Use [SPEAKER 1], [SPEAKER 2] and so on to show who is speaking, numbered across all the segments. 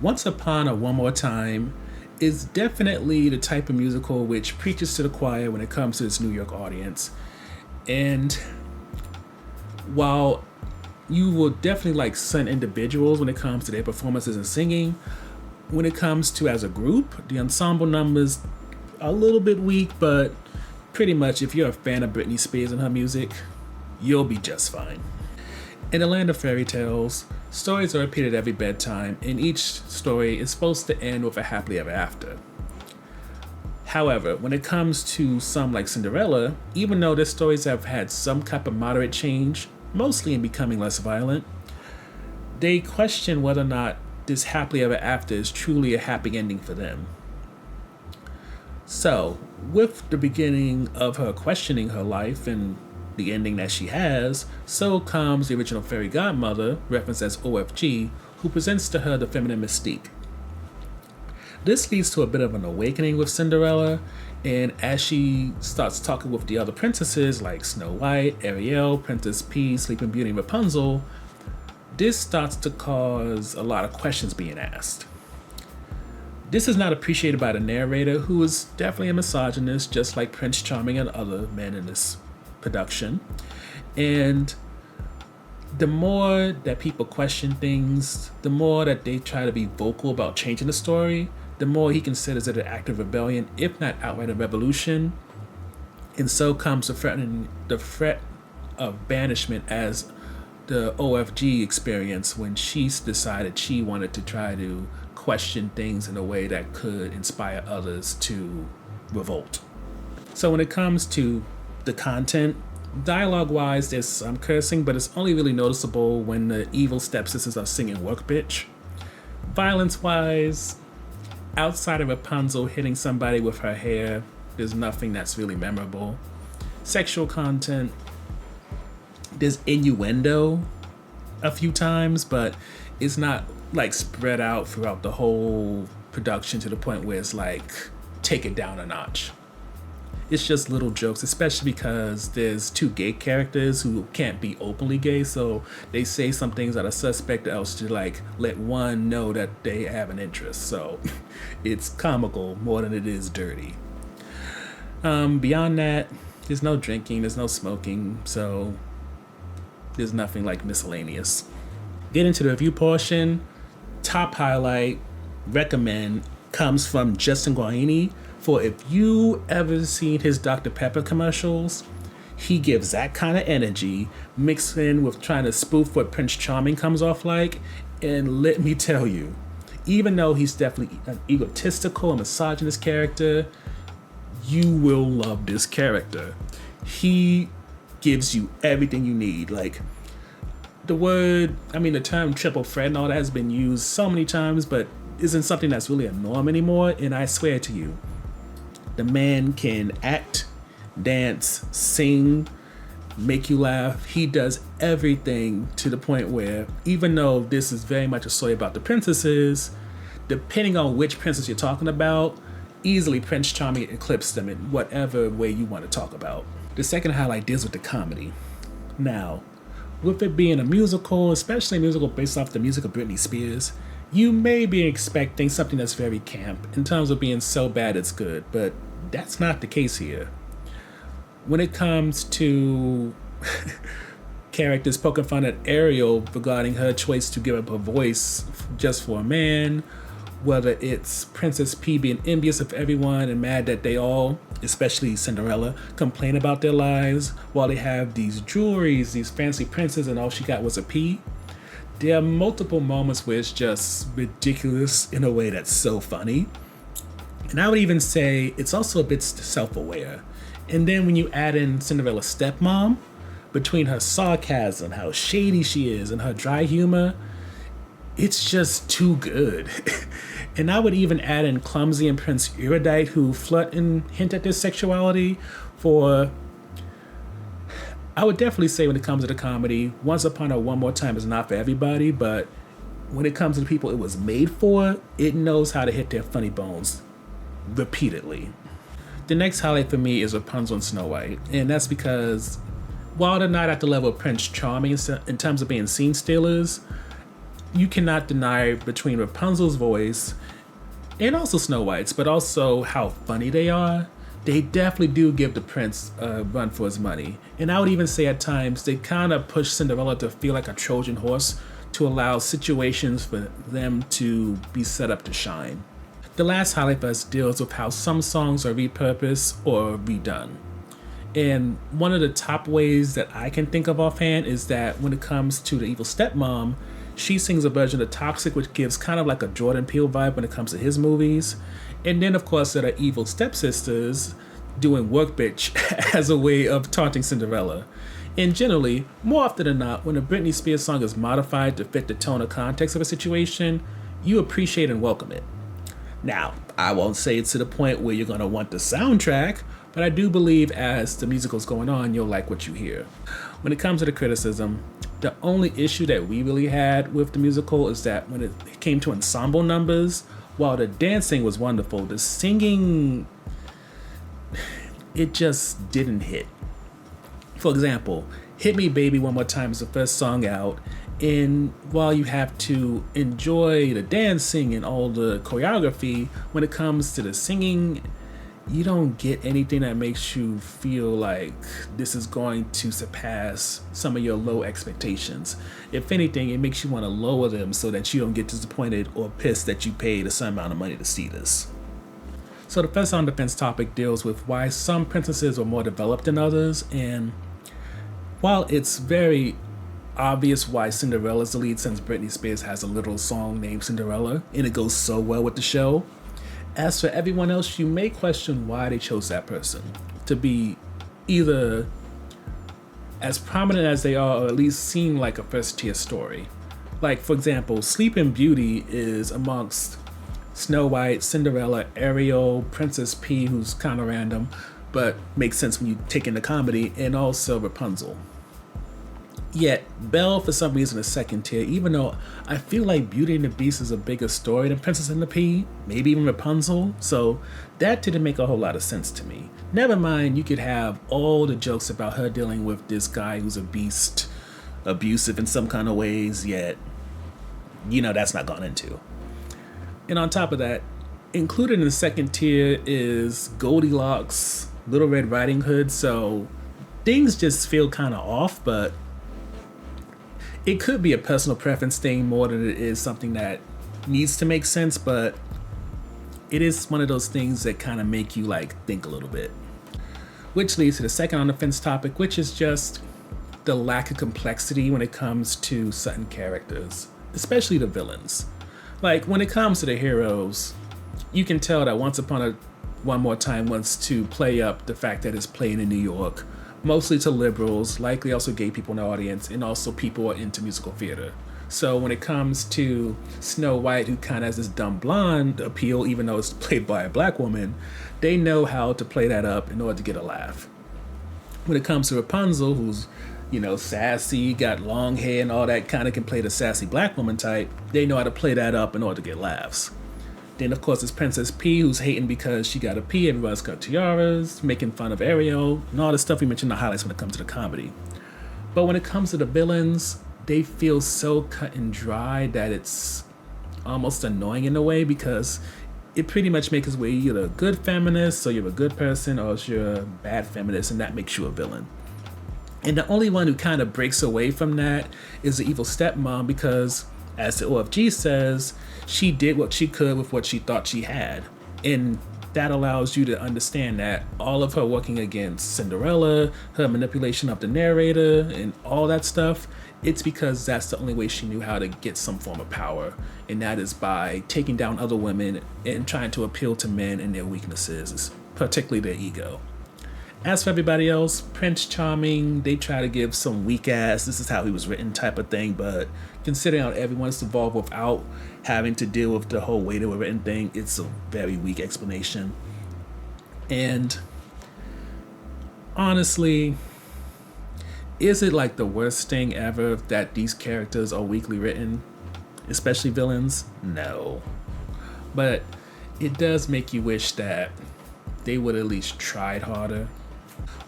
[SPEAKER 1] Once Upon a One More Time is definitely the type of musical which preaches to the choir when it comes to its New York audience. And while you will definitely like some individuals when it comes to their performances and singing, when it comes to as a group, the ensemble numbers are a little bit weak, but pretty much if you're a fan of Britney Spears and her music, you'll be just fine. In the land of fairy tales, stories are repeated every bedtime, and each story is supposed to end with a happily ever after. However, when it comes to some like Cinderella, even though their stories have had some type of moderate change, mostly in becoming less violent, they question whether or not this happily ever after is truly a happy ending for them. So, with the beginning of her questioning her life and the ending that she has, so comes the original fairy godmother, referenced as OFG, who presents to her the feminine mystique. This leads to a bit of an awakening with Cinderella, and as she starts talking with the other princesses like Snow White, Ariel, Princess Peach, Sleeping Beauty, and Rapunzel, this starts to cause a lot of questions being asked. This is not appreciated by the narrator, who is definitely a misogynist, just like Prince Charming and other men in this production. And the more that people question things, the more that they try to be vocal about changing the story, the more he considers it an act of rebellion, if not outright a revolution. And so comes the threat of banishment as the OFG experience when she decided she wanted to try to question things in a way that could inspire others to revolt. So when it comes to the content, dialogue wise, there's some cursing, but it's only really noticeable when the evil stepsisters are singing Work Bitch. Violence wise, outside of Rapunzel hitting somebody with her hair, there's nothing that's really memorable. Sexual content, there's innuendo a few times, but it's not like spread out throughout the whole production to the point where it's like take it down a notch. It's just little jokes, especially because there's two gay characters who can't be openly gay, so they say some things that are suspect else to like let one know that they have an interest. So it's comical more than it is dirty. Beyond that, there's no drinking, there's no smoking, so there's nothing like miscellaneous. Get into the review portion. Top highlight, recommend, comes from Justin Guarini. For if you ever seen his Dr. Pepper commercials, he gives that kind of energy mixed in with trying to spoof what Prince Charming comes off like. And let me tell you, even though he's definitely an egotistical and misogynist character, you will love this character. He gives you everything you need. Like, the term triple threat and all that has been used so many times, but isn't something that's really a norm anymore. And I swear to you, the man can act, dance, sing, make you laugh. He does everything to the point where, even though this is very much a story about the princesses, depending on which princess you're talking about, easily Prince Charming eclipses them in whatever way you want to talk about. The second highlight deals with the comedy. Now, with it being a musical, especially a musical based off the music of Britney Spears, you may be expecting something that's very camp in terms of being so bad it's good, but that's not the case here. When it comes to characters poking fun at Ariel regarding her choice to give up her voice just for a man, whether it's Princess P being envious of everyone and mad that they all, especially Cinderella, complain about their lives while they have these jewelries, these fancy princes, and all she got was a P. There are multiple moments where it's just ridiculous in a way that's so funny. And I would even say it's also a bit self-aware. And then when you add in Cinderella's stepmom, between her sarcasm, how shady she is, and her dry humor, it's just too good. And I would even add in Clumsy and Prince Erudite, who flirt and hint at their sexuality. I would definitely say when it comes to the comedy, Once Upon a One More Time is not for everybody, but when it comes to the people it was made for, it knows how to hit their funny bones repeatedly. The next highlight for me is Rapunzel and Snow White, and that's because while they're not at the level of Prince Charming in terms of being scene stealers, you cannot deny between Rapunzel's voice and also Snow White's, but also how funny they are. They definitely do give the prince a run for his money. And I would even say at times they kind of push Cinderella to feel like a Trojan horse to allow situations for them to be set up to shine. The last highlight for us deals with how some songs are repurposed or redone. And one of the top ways that I can think of offhand is that when it comes to the evil stepmom, she sings a version of Toxic, which gives kind of like a Jordan Peele vibe when it comes to his movies. And then, of course, there are evil stepsisters doing Work Bitch as a way of taunting Cinderella. And generally, more often than not, when a Britney Spears song is modified to fit the tone or context of a situation, you appreciate and welcome it. Now, I won't say it's to the point where you're going to want the soundtrack, but I do believe as the musical's going on, you'll like what you hear. When it comes to the criticism, the only issue that we really had with the musical is that when it came to ensemble numbers, while the dancing was wonderful, the singing, it just didn't hit. For example, Hit Me Baby One More Time is the first song out, and while you have to enjoy the dancing and all the choreography, when it comes to the singing, you don't get anything that makes you feel like this is going to surpass some of your low expectations. If anything, it makes you want to lower them so that you don't get disappointed or pissed that you paid a certain amount of money to see this. So the first on defense topic deals with why some princesses are more developed than others, and while it's very obvious why Cinderella's the lead since Britney Spears has a literal song named Cinderella and it goes so well with the show, as for everyone else, you may question why they chose that person to be either as prominent as they are or at least seem like a first tier story. Like, for example, Sleeping Beauty is amongst Snow White, Cinderella, Ariel, Princess P, who's kind of random, but makes sense when you take in the comedy, and also Rapunzel. Yet, Belle, for some reason, is second tier, even though I feel like Beauty and the Beast is a bigger story than Princess and the Pea, maybe even Rapunzel, so that didn't make a whole lot of sense to me. Never mind, you could have all the jokes about her dealing with this guy who's a beast, abusive in some kind of ways, yet, that's not gone into. And on top of that, included in the second tier is Goldilocks, Little Red Riding Hood, so things just feel kind of off, but it could be a personal preference thing more than it is something that needs to make sense, but it is one of those things that kind of make you think a little bit. Which leads to the second on the fence topic, which is just the lack of complexity when it comes to certain characters, especially the villains. Like when it comes to the heroes, you can tell that One More Time wants to play up the fact that it's playing in New York, mostly to liberals, likely also gay people in the audience, and also people who are into musical theater. So when it comes to Snow White, who kind of has this dumb blonde appeal, even though it's played by a black woman, they know how to play that up in order to get a laugh. When it comes to Rapunzel, who's, sassy, got long hair and all that, kind of can play the sassy black woman type, they know how to play that up in order to get laughs. Then, of course, there's Princess P, who's hating because she got a P, everybody's got tiaras, making fun of Ariel, and all the stuff we mentioned in the highlights when it comes to the comedy. But when it comes to the villains, they feel so cut and dry that it's almost annoying in a way, because it pretty much makes its way you're a good feminist, so you're a good person, or you're a bad feminist, and that makes you a villain. And the only one who kind of breaks away from that is the evil stepmom, because, as the OFG says, she did what she could with what she thought she had. And that allows you to understand that all of her working against Cinderella, her manipulation of the narrator, and all that stuff, it's because that's the only way she knew how to get some form of power. And that is by taking down other women and trying to appeal to men and their weaknesses, particularly their ego. As for everybody else, Prince Charming, they try to give some weak ass, this is how he was written type of thing, but considering how everyone's involved without having to deal with the whole way they were written thing, it's a very weak explanation. And honestly, is it the worst thing ever that these characters are weakly written, especially villains? No. But it does make you wish that they would at least tried harder.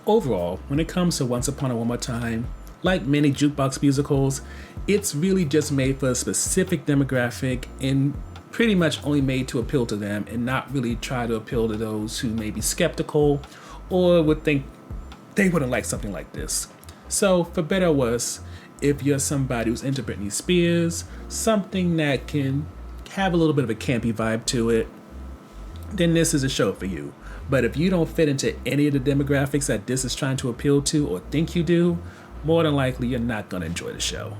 [SPEAKER 1] Overall, when it comes to Once Upon a One More Time, like many jukebox musicals, It's really just made for a specific demographic and pretty much only made to appeal to them and not really try to appeal to those who may be skeptical or would think they wouldn't like something like this. So, for better or worse, if you're somebody who's into Britney Spears, something that can have a little bit of a campy vibe to it, then this is a show for you. But if you don't fit into any of the demographics that this is trying to appeal to or think you do, more than likely you're not going to enjoy the show.